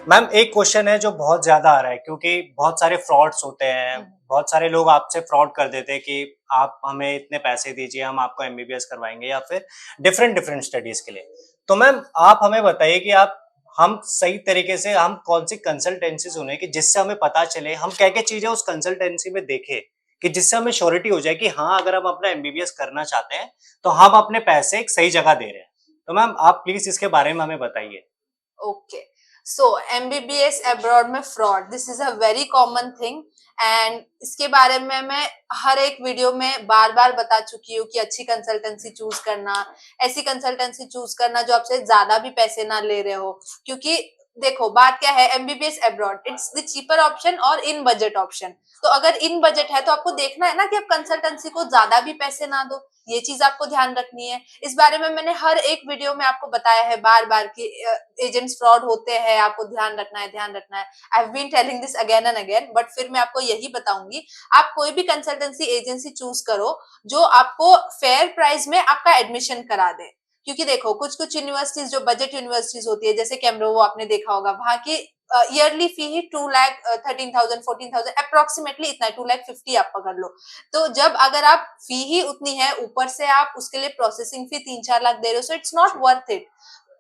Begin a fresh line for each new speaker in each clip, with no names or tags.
Ma'am एक question है जो बहुत ज्यादा आ रहा है क्योंकि बहुत सारे फ्रॉड्स होते हैं।
हम्म।
बहुत सारे लोग आपसे फ्रॉड कर देते हैं कि आप हमें इतने पैसे दीजिए, हम आपको एमबीबीएस करवाएंगे या फिर डिफरेंट डिफरेंट स्टडीज के लिए। तो मैम आप हमें बताइए कि आप हम सही तरीके से हम कौन सी कंसल्टेंसी चुने कि जिससे हमें पता चले हम क्या क्या चीजें उस कंसल्टेंसी में देखें कि जिससे हमें श्योरिटी हो जाए कि हाँ, अगर हम अपना एमबीबीएस करना चाहते हैं तो हम अपने पैसे एक सही जगह दे रहे हैं। तो मैम आप प्लीज इसके बारे में हमें बताइए।
ओके। सो एमबीबीएस अब्रॉड में fraud, this is a very common thing. And इसके बारे में मैं हर एक वीडियो में बार बार बता चुकी हूँ कि अच्छी कंसल्टेंसी चूज करना, ऐसी कंसल्टेंसी चूज करना जो आपसे ज्यादा भी पैसे ना ले रहे हो। क्योंकि देखो बात क्या है, MBBS abroad it's the cheaper option और इन बजट ऑप्शन। तो अगर इन बजट है तो आपको देखना है ना कि आप कंसल्टेंसी को ज्यादा भी पैसे ना दो। ये चीज आपको ध्यान रखनी है। इस बारे में मैंने हर एक वीडियो में आपको बताया है बार बार कि एजेंट्स फ्रॉड होते हैं, आपको ध्यान रखना है, ध्यान रखना है। I have been telling this again and again, but फिर मैं आपको यही बताऊंगी। आप कोई भी कंसल्टेंसी एजेंसी चूज करो जो आपको फेयर प्राइस में आपका एडमिशन करा दे। क्योंकि देखो कुछ कुछ यूनिवर्सिटीज जो बजट यूनिवर्सिटीज होती है, जैसे कैमरो आपने देखा होगा, वहां की ईयरली फी ही 2 लाख 13,000 14,000 अप्रोक्सीमेटली इतना है, 2,50,000 आप पकड़ लो। तो जब अगर आप फी ही उतनी है, ऊपर से आप उसके लिए प्रोसेसिंग फी 3-4 लाख दे रहे हो, सो इट्स नॉट
जी।
Worth it.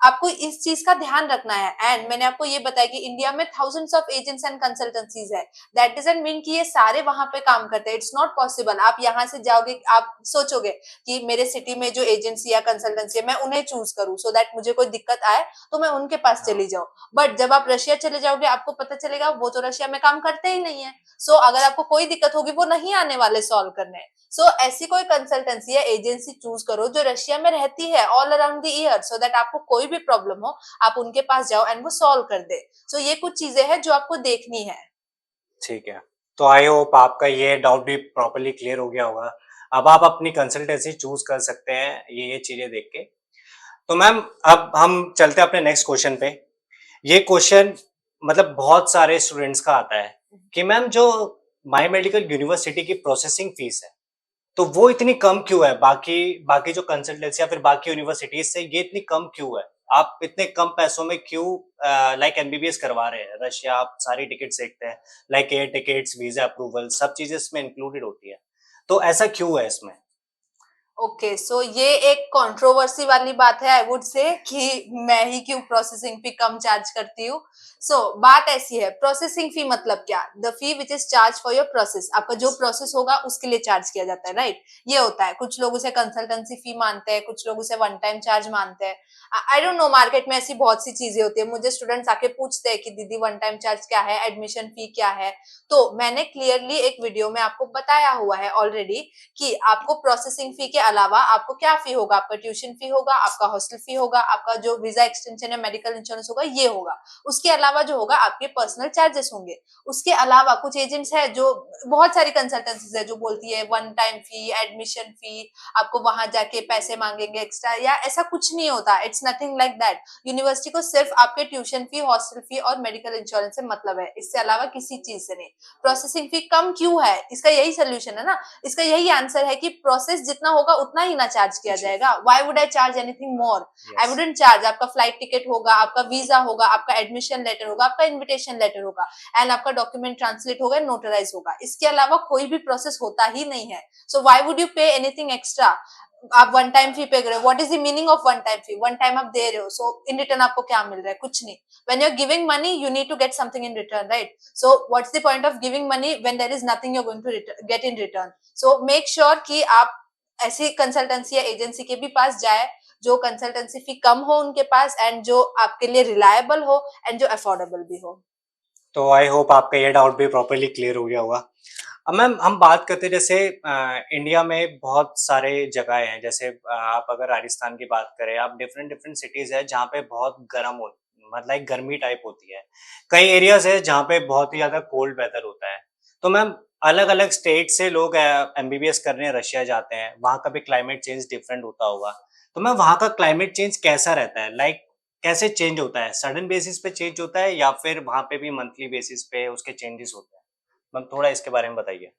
आपको इस चीज का ध्यान रखना है। एंड मैंने आपको ये बताया कि इंडिया में thousands of agents and consultancies है। दैट डजंट मीन कि ये सारे वहां पे काम करते हैं, इट्स नॉट पॉसिबल। आप यहाँ से जाओगे, आप सोचोगे कि मेरे सिटी में जो एजेंसी या कंसल्टेंसी है मैं उन्हें चूज करूँ सो दैट मुझे कोई दिक्कत आए तो मैं उनके पास
हाँ।
चली जाऊँ। बट जब आप रशिया चले जाओगे आपको पता चलेगा वो तो रशिया में काम करते ही नहीं है। सो अगर आपको कोई दिक्कत होगी वो नहीं आने वाले सॉल्व करने। सो ऐसी कोई कंसल्टेंसी या एजेंसी चूज करो जो रशिया में रहती है all around the year, so that आपको कोई भी प्रॉब्लम हो आप उनके पास जाओ एंड वो सॉल्व कर दे। सो ये कुछ चीजें हैं जो आपको देखनी है।
ठीक है। तो आई होप आपका ये डाउट भी प्रॉपर्ली क्लियर हो गया होगा। अब आप अपनी कंसल्टेंसी चूज़ कर सकते हैं ये चीज़ें देख के। तो मैम अब हम चलते हैं अपने नेक्स्ट क्वेश्चन पे। ये क्वेश्चन मतलब बहुत सारे स्टूडेंट्स का आता है कि मैम जो माय मेडिकल यूनिवर्सिटी की प्रोसेसिंग फीस है, तो वो इतनी कम क्यों है? बाकी बाकी जो कंसल्टेंसी या फिर बाकी यूनिवर्सिटीज़ से ये इतनी कम क्यों है? आप इतने कम पैसों में क्यों लाइक एमबीबीएस करवा रहे हैं? रशिया आप सारी टिकट्स देखते हैं, like air tickets, visa approval सब चीज़ें इसमें इंक्लूडेड होती है। तो ऐसा क्यों है इसमें?
ओके, सो ये एक कंट्रोवर्सी वाली बात है, आई वुड से कि मैं ही क्यों प्रोसेसिंग फी कम चार्ज करती हूँ। सो बात ऐसी है, प्रोसेसिंग फी मतलब क्या? The fee which is charge for your process, आपका जो प्रोसेस होगा उसके लिए चार्ज किया जाता है, राइट? ये होता है। कुछ लोग उसे कंसल्टेंसी फी मानते हैं, कुछ लोग उसे वन टाइम चार्ज मानते हैं। आई डोंट नो, मार्केट में ऐसी बहुत सी चीजें होती है। मुझे स्टूडेंट्स आके पूछते हैं कि दीदी वन टाइम चार्ज क्या है, एडमिशन फी क्या है। तो मैंने क्लियरली एक वीडियो में आपको बताया हुआ है ऑलरेडी कि आपको प्रोसेसिंग फी के अलावा आपको क्या फी होगा, आपका ट्यूशन फी होगा, आपका हॉस्टल फी होगा, आपका जो वीजा एक्सटेंशन या मेडिकल इंश्योरेंस होगा ये होगा। उसके अलावा जो होगा आपके पर्सनल चार्जेस होंगे। उसके अलावा कुछ एजेंट्स है जो, बहुत सारी कंसल्टेंसीज है जो बोलती है one time fee, admission fee, आपको वहां जाके पैसे मांगेंगे एक्स्ट्रा, या ऐसा कुछ नहीं होता। It's nothing like that. University को सिर्फ आपके ट्यूशन फी, हॉस्टल फी और मेडिकल इंश्योरेंस से मतलब है, इससे अलावा किसी चीज से नहीं। प्रोसेसिंग फी कम क्यों है, इसका यही सोल्यूशन है ना। इसका यही आंसर है कि प्रोसेस जितना होगा उतना ही ना चार्ज किया
जी।
जाएगा। Why would I charge anything more? I
yes.
Wouldn't charge. आपका फ्लाइट टिकट होगा, आपका वीजा होगा, आपका एडमिशन लेटर होगा, आपका इन्विटेशन लेटर होगा, एंड आपका डॉक्यूमेंट ट्रांसलेट होगा, नोटराइज होगा। इसके अलावा कोई भी प्रोसेस होता ही नहीं है। So why would you pay anything extra? आप वन टाइम फी पे कर रहे हो, what is the meaning of one time fee? One time आप दे रहे हो, सो इन रिटर्न आपको क्या मिल रहा है? कुछ नहीं। when you're giving money you need to get something in return, right? So what's the point of giving money when there is nothing you're going to get in return? So make sure कि आप ऐसी consultancy या agency के भी पास जाए जो consultancy फी कम हो उनके पास, एंड जो आपके लिए रिलायबल हो, एंड जो अफोर्डेबल भी हो।
तो आई होप आपका ये डाउट भी प्रॉपर्ली क्लियर हो गया होगा। अब मैम हम बात करते हैं जैसे इंडिया में बहुत सारे जगह हैं, जैसे आप अगर राजस्थान की बात करें, आप डिफरेंट डिफरेंट सिटीज है जहाँ पे बहुत गर्म हो, मतलब एक गर्मी टाइप होती है। कई एरियाज है जहाँ पे बहुत ही ज्यादा कोल्ड वेदर होता है। तो मैम अलग अलग स्टेट से लोग एमबीबीएस करने रशिया जाते हैं, वहाँ का भी क्लाइमेट चेंज डिफरेंट होता होगा। तो मैम वहाँ का क्लाइमेट चेंज कैसा रहता है? लाइक कैसे चेंज होता है? सडन बेसिस पे चेंज होता है या फिर वहाँ पे भी मंथली बेसिस पे उसके चेंजेस होते हैं? मैम थोड़ा इसके बारे में बताइए।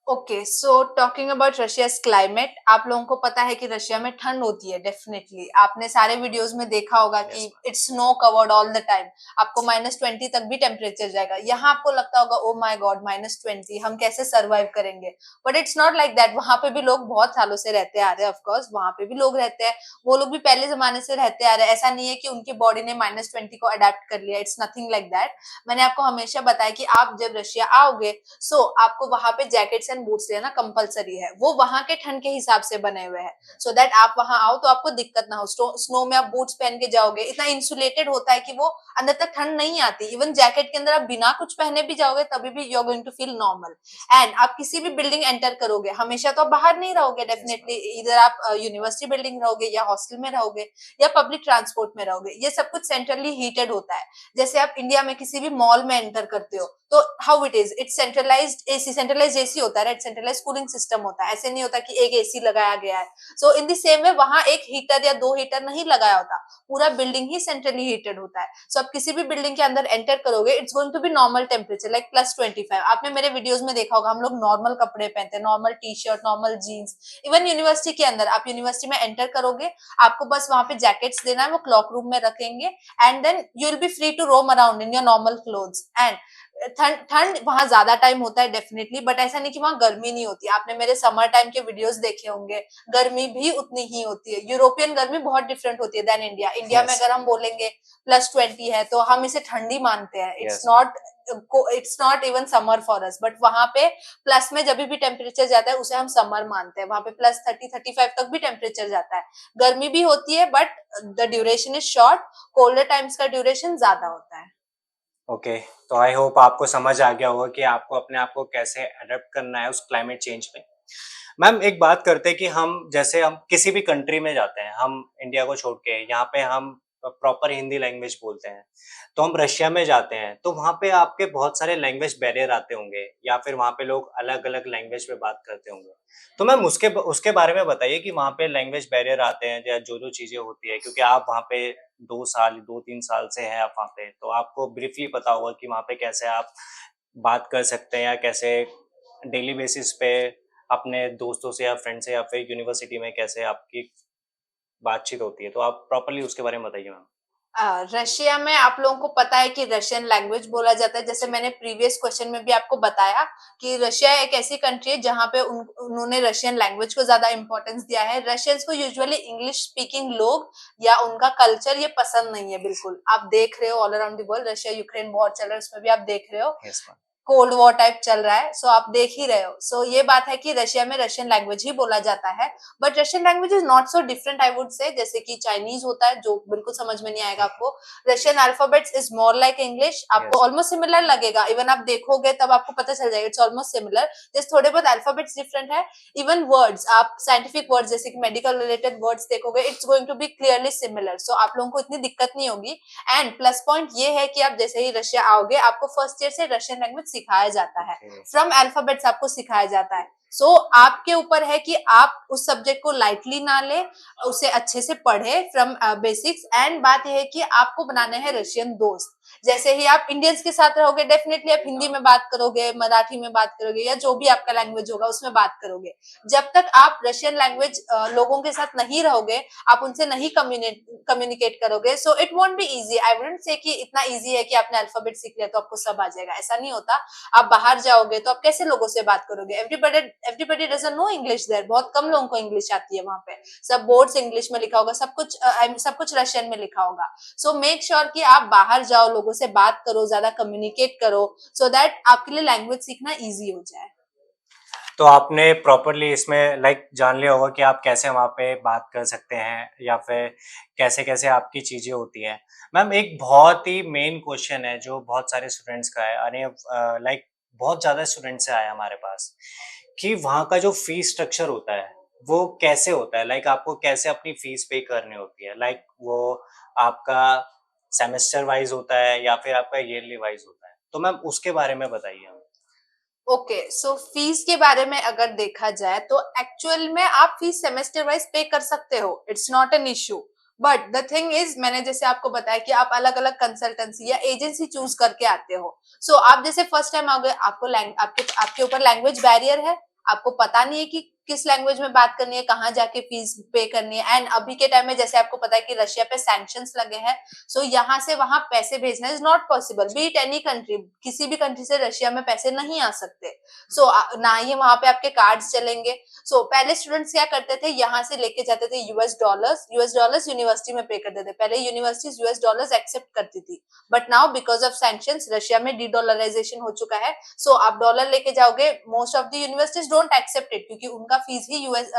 Okay, so talking about Russia's climate, आप लोगों को पता है कि रशिया में ठंड होती है डेफिनेटली। आपने सारे वीडियोस में देखा होगा कि
yes ma'am.
It's snow covered all the time. आपको -20 तक भी टेम्परेचर जाएगा। यहाँ आपको लगता होगा ओ माय गॉड -20 हम कैसे सर्वाइव करेंगे, but it's not like that. वहां पे भी लोग बहुत सालों से रहते आ रहे हैं, ऑफकोर्स वहां पे भी लोग रहते हैं। वो लोग भी पहले जमाने से रहते आ रहे हैं। ऐसा नहीं है कि उनकी बॉडी ने -20 को अडेप्ट कर लिया, इट्स नथिंग लाइक दैट। मैंने आपको हमेशा बताया कि आप जब रशिया आओगे, सो आपको वहां पे जैकेट्स एंड बूट्स लेना कंपलसरी है। वो वहां के ठंड के हिसाब से बने हुए हैं, सो दैट आप वहां आओ तो आपको दिक्कत ना हो। स्नो में आप बूट्स पहन के जाओगे, इतना इंसुलेटेड होता है कि वो अंदर तक ठंड नहीं आती। इवन जैकेट के अंदर आप बिना कुछ पहने भी जाओगे तभी भी you are going to feel normal. And आप किसी भी बिल्डिंग एंटर करोगे, हमेशा तो आप बाहर नहीं रहोगे डेफिनेटली। इधर आप यूनिवर्सिटी बिल्डिंग रहोगे या हॉस्टल में रहोगे या पब्लिक ट्रांसपोर्ट में रहोगे। ये सब कुछ सेंट्रली हीटेड होता है। जैसे आप इंडिया में किसी भी मॉल में एंटर करते हो तो how it is, it's centralised AC होता है, राइट? सेंट्रलाइज्ड कूलिंग सिस्टम होता है। ऐसे नहीं होता कि एक एसी लगाया गया है। सो इन द सेम वे वहां एक हीटर या दो हीटर नहीं लगाया होता, पूरा बिल्डिंग ही सेंट्रली हीटेड होता है। सो आप किसी भी बिल्डिंग के अंदर एंटर करोगे, it's going to be normal temperature like +25। आपने मेरे वीडियोस में देखा होगा, हम लोग नॉर्मल कपड़े पहनते हैं, normal T shirt, normal jeans. Even university के अंदर आप यूनिवर्सिटी में एंटर करोगे, आपको बस वहां पे जैकेट्स देना है, वो क्लॉक रूम में रखेंगे। And then you will be free to roam around in your normal clothes. And ठंड ठंड वहां ज्यादा टाइम होता है डेफिनेटली, बट ऐसा नहीं कि वहां गर्मी नहीं होती। आपने मेरे समर टाइम के वीडियोस देखे होंगे, गर्मी भी उतनी ही होती है। यूरोपियन गर्मी बहुत डिफरेंट होती है देन इंडिया। इंडिया में
यस
अगर हम बोलेंगे +20 है तो हम इसे ठंडी मानते हैं।
Yes
it's not even summer for us, but वहां पे प्लस में जब भी टेम्परेचर जाता है उसे हम समर मानते हैं। वहां पे +30-35 तक भी टेम्परेचर जाता है। गर्मी भी होती है but the duration is short. Colder times का ड्यूरेशन ज्यादा होता है।
ओके। तो आई होप आपको समझ आ गया होगा कि आपको अपने आप को कैसे अडेप्ट करना है उस क्लाइमेट चेंज में। मैम एक बात करते हैं कि हम जैसे हम किसी भी कंट्री में जाते हैं, हम इंडिया को छोड़ के यहाँ पे हम प्रॉपर हिंदी लैंग्वेज बोलते हैं। तो हम रशिया में जाते हैं, तो वहाँ पे आपके बहुत सारे लैंग्वेज बैरियर आते होंगे या फिर वहाँ पे लोग अलग-अलग लैंग्वेज में बात करते होंगे। तो मैम उसके उसके बारे में बताइए कि वहाँ पे लैंग्वेज बैरियर आते हैं या जो-जो चीज़ें होती है क्योंकि आप वहाँ पे 2 साल 2-3 साल से हैं आप वहाँ पे, तो आपको ब्रीफली पता होगा कि वहाँ पे कैसे आप बात कर सकते हैं या कैसे डेली बेसिस पे अपने दोस्तों से या फ्रेंड से या फिर यूनिवर्सिटी में कैसे आपकी बातचीत होती है? तो आप प्रॉपर्ली उसके बारे में बताइए मैम।
रशिया में आप लोगों को पता है कि रशियन लैंग्वेज बोला जाता है। जैसे
जी।
मैंने प्रीवियस क्वेश्चन में भी आपको बताया कि रशिया एक ऐसी कंट्री है जहां पे उन्होंने रशियन लैंग्वेज को ज्यादा इंपॉर्टेंस दिया है। रशियंस को यूजुअली इंग्लिश स्पीकिंग लोग या उनका कल्चर ये पसंद नहीं है बिल्कुल। आप देख रहे हो all around the world Russia Ukraine war चल रहा है, उसमें भी आप देख रहे हो
yes ma'am.
Cold war type चल रहा है। सो आप देख ही रहे हो। सो ये बात है कि रशिया में रशियन लैंग्वेज ही बोला जाता है। But Russian language is not so different I would say, जैसे कि चाइनीज होता है जो बिल्कुल समझ में नहीं आएगा आपको। Russian alphabets is more like English, आपको
यस।
ऑलमोस्ट सिमिलर लगेगा। इवन आप देखोगे तब आपको पता चल जाएगा इट्स ऑलमोस्ट सिमिलर। जस्ट थोड़े बहुत अल्फाबेट्स डिफरेंट है। इवन वर्ड्स, आप साइंटिफिक वर्ड्स जैसे कि मेडिकल रिलेटेड वर्ड्स देखोगे, it's going to be clearly similar. So आप लोगों को इतनी दिक्कत नहीं होगी। एंड प्लस पॉइंट ये है कि आप जैसे ही रशिया आओगे, आपको फर्स्ट ईयर से रशियन लैंग्वेज सिखाया जाता है।
ओके।
फ्रॉम अल्फाबेट्स आपको सिखाया जाता है। सो आपके ऊपर है कि आप उस सब्जेक्ट को लाइटली ना ले, उसे अच्छे से पढ़े फ्रॉम बेसिक्स। एंड बात यह है कि आपको बनाने हैं रशियन दोस्त। जैसे ही आप इंडियंस के साथ रहोगे, डेफिनेटली आप हिंदी में बात करोगे, मराठी में बात करोगे या जो भी आपका लैंग्वेज होगा उसमें बात करोगे। जब तक आप रशियन लैंग्वेज लोगों के साथ नहीं रहोगे, आप उनसे नहीं कम्युनिकेट करोगे, so it won't be easy. I wouldn't say कि इतना इजी है कि आपने अल्फाबेट सीख लिया तो आपको सब आ जाएगा, ऐसा नहीं होता। आप बाहर जाओगे तो आप कैसे लोगों से बात करोगे? Everybody doesn't know English there. बहुत कम लोगों को इंग्लिश आती है वहां पे। सब बोर्ड्स इंग्लिश में लिखा होगा, सब कुछ रशियन में लिखा होगा। सो मेक श्योर कि आप बाहर जाओ, लोगों से बात करो, ज्यादा कम्युनिकेट करो, सो दैट आपके लिए लैंग्वेज सीखना इजी हो जाए।
तो आपने प्रॉपर्ली इसमें लाइक जान लिया होगा कि आप कैसे वहाँ पे बात कर सकते हैं या फिर कैसे-कैसे आपकी चीज़ें होती हैं। मैम एक बहुत ही मेन क्वेश्चन है जो बहुत सारे स्टूडेंट्स का है अरे लाइक बहुत ज़्यादा स्टूडेंट्स आए हमारे पास कि वहाँ का जो फीस स्ट्रक्चर होता है, वो कैसे होता है? लाइक आपको कैसे अपनी फीस पे करनी होती है? लाइक वो आपका सेमेस्टर वाइज़ होता है या फिर आपका ईयरली वाइज़ होता है? तो मैम उसके बारे में बताइए हमें।
ओके, सो फीस के बारे में अगर देखा जाए तो एक्चुअल में आप फीस सेमेस्टर वाइज पे कर सकते हो, it's not an issue. But the thing is, मैंने जैसे आपको बताया कि आप अलग अलग कंसल्टेंसी या एजेंसी चूज करके आते हो। सो आप जैसे फर्स्ट टाइम आओगे, आपको आपके ऊपर लैंग्वेज बैरियर है, आपको पता नहीं है कि किस लैंग्वेज में बात करनी है, कहाँ जाके फीस पे करनी है। एंड अभी के टाइम में जैसे आपको पता है कि रशिया पे सैंक्शंस लगे हैं, सो यहाँ से वहां पैसे भेजना is not possible, B it any country, किसी भी कंट्री से रशिया में पैसे नहीं आ सकते। सो ना ही वहां पे आपके कार्ड्स चलेंगे। सो पहले स्टूडेंट्स क्या करते थे, यहाँ से लेके जाते थे यूएस डॉलर्स यूनिवर्सिटी में पे करते थे। पहले यूनिवर्सिटीज यूएस डॉलर्स एक्सेप्ट करती थी, but now because of sanctions Russia में डी-डॉलराइजेशन हो चुका है। सो आप डॉलर लेके जाओगे, most of the universities don't accept it, क्योंकि उनका फीस ही यूएस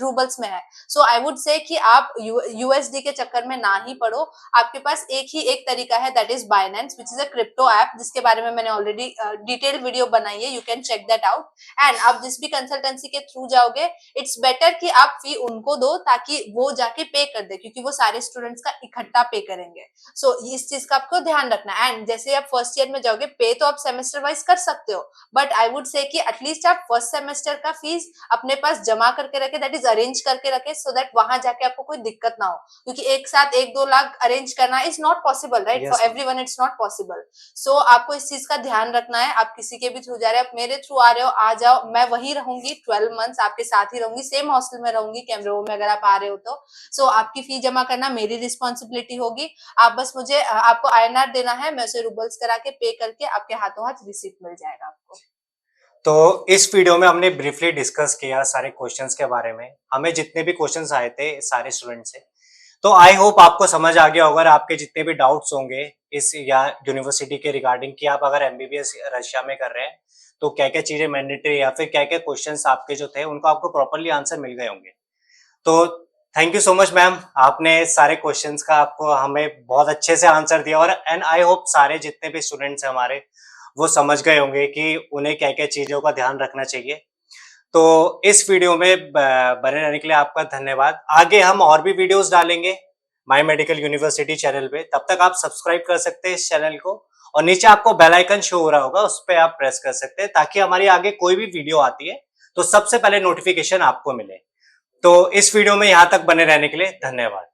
रूबल्स में है। सो आई वुड से कि आप यूएसडी के चक्कर में ना ही पड़ो। आपके पास एक तरीका है, that is Binance, which is a crypto app, जिसके बारे में मैंने ऑलरेडी डिटेल्ड वीडियो बनाई है, you can check that out. And आप जिस भी कंसल्टेंसी के थ्रू जाओगे, इट्स बेटर कि आप फी उनको दो ताकि वो जाके पे कर दे, क्योंकि वो सारे स्टूडेंट्स का इकट्ठा पे करेंगे। सो इस चीज का आपको ध्यान रखना है। एंड जैसे आप फर्स्ट ईयर में जाओगे, पे तो आप सेमेस्टर वाइज कर सकते हो, बट आई वुड से कि एटलीस्ट आप फर्स्ट सेमेस्टर का फीस अपने पास जमा करके रखे, दैट इज अरेंज करके रखे, सो दैट वहां जाके आपको कोई दिक्कत ना हो। क्योंकि एक साथ 1-2 लाख अरेंज करना is not possible, right? For everyone it's not possible. So आपको इस चीज का ध्यान रखना है। आप किसी के भी थ्रू जा रहे हो, आप मेरे थ्रू आ रहे हो, आ जाओ, मैं वही रहूंगी 12 मंथ्स, आपके साथ ही रहूंगी, सेम हॉस्टल में रहूंगी कैमरो में, अगर आप आ रहे हो तो। सो आपकी फी जमा करना मेरी रिस्पॉन्सिबिलिटी होगी। आप बस मुझे आपको आईएनआर देना है, मैं उसे रूबल्स करा के पे करके आपके हाथों हाथ रिसीप्ट मिल जाएगा आपको।
तो इस वीडियो में हमने ब्रीफली डिस्कस किया सारे क्वेश्चंस के बारे में। हमें जितने भी क्वेश्चंस आए थे सारे स्टूडेंट से, तो आई होप आपको समझ आ गया होगा। और आपके जितने भी डाउट्स होंगे इस या यूनिवर्सिटी के रिगार्डिंग कि आप अगर एमबीबीएस रशिया में कर रहे हैं तो क्या क्या चीजें मैंडेटरी या फिर क्या क्या क्वेश्चंस आपके जो थे उनको आपको प्रॉपरली आंसर मिल गए होंगे। तो thank you so much ma'am, आपने सारे क्वेश्चंस का आपको हमें बहुत अच्छे से आंसर दिया। और एंड आई होप सारे जितने भी स्टूडेंट्स हैं हमारे वो समझ गए होंगे कि उन्हें क्या क्या चीजों का ध्यान रखना चाहिए। तो इस वीडियो में बने रहने के लिए आपका धन्यवाद। आगे हम और भी वीडियोस डालेंगे माय मेडिकल यूनिवर्सिटी चैनल पे, तब तक आप सब्सक्राइब कर सकते हैं इस चैनल को, और नीचे आपको बेल आइकन शो हो रहा होगा, उस पर आप प्रेस कर सकते हैं ताकि हमारी आगे कोई भी वीडियो आती है तो सबसे पहले नोटिफिकेशन आपको मिले। तो इस वीडियो में यहां तक बने रहने के लिए धन्यवाद।